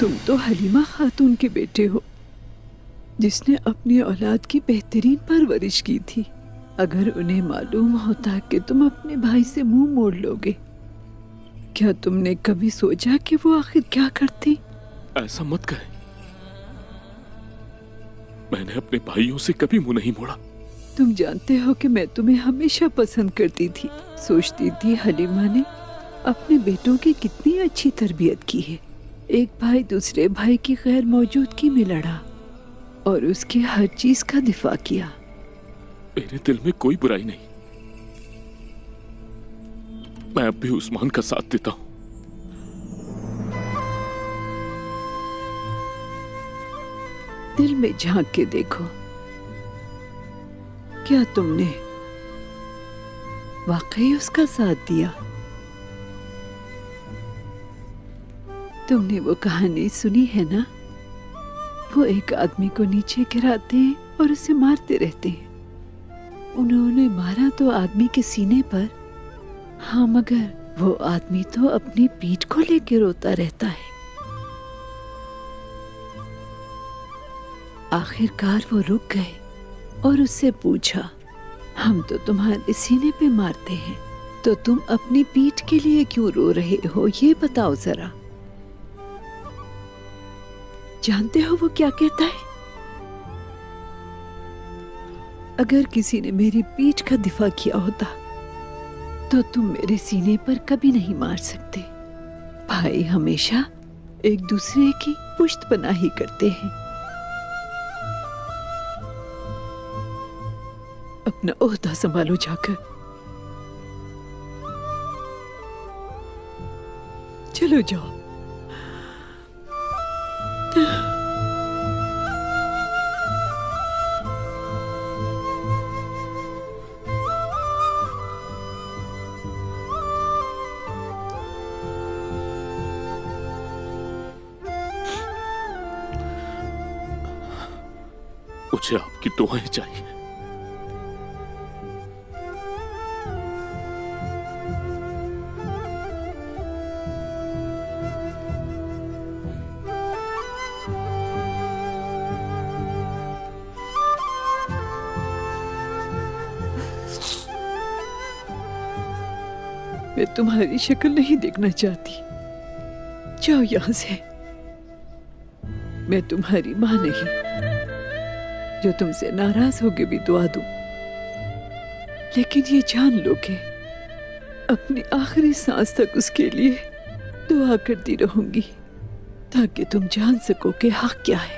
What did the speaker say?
तुम तो हलीमा खातून के बेटे हो, जिसने अपनी औलाद की बेहतरीन परवरिश की थी। अगर उन्हें मालूम होता कि तुम अपने भाई से मुंह मोड़ लोगे, क्या तुमने कभी सोचा कि वो आखिर क्या करती? ऐसा मत कहें, मैंने अपने भाइयों से कभी मुंह नहीं मोड़ा। तुम जानते हो कि मैं तुम्हें हमेशा पसंद करती थी। सोचती थी हलीमा ने अपने बेटों की कितनी अच्छी तरबियत की है। एक भाई दूसरे भाई की गैर मौजूदगी में लड़ा और उसकी हर चीज का दिफा किया। मेरे दिल में कोई बुराई नहीं, मैं अब भी उस्मान का साथ देता हूं। दिल में झांक के देखो, क्या तुमने वाकई उसका साथ दिया? तुमने वो कहानी सुनी है ना, वो एक आदमी को नीचे गिराते हैं और उसे मारते रहते हैं। उन्होंने मारा तो आदमी के सीने पर, हाँ, मगर वो आदमी तो अपनी पीठ को लेकर रोता रहता है। आखिरकार वो रुक गए और उससे पूछा, हम तो तुम्हारे सीने पे मारते हैं, तो तुम अपनी पीठ के लिए क्यों रो रहे हो, ये बताओ जरा। जानते हो वो क्या कहता है? अगर किसी ने मेरी पीठ का दिफा किया होता तो तुम मेरे सीने पर कभी नहीं मार सकते। भाई हमेशा एक दूसरे की पुश्त पनाही करते हैं। अपना ओहदा संभालो जाकर। चलो जाओ। मुझे आपकी दुआएं चाहिए। मैं तुम्हारी शक्ल नहीं देखना चाहती, जाओ यहां से। मैं तुम्हारी मां नहीं जो तुमसे नाराज होके भी दुआ दूं, लेकिन ये जान लो कि अपनी आखिरी सांस तक उसके लिए दुआ करती रहूंगी, ताकि तुम जान सको कि हक क्या है।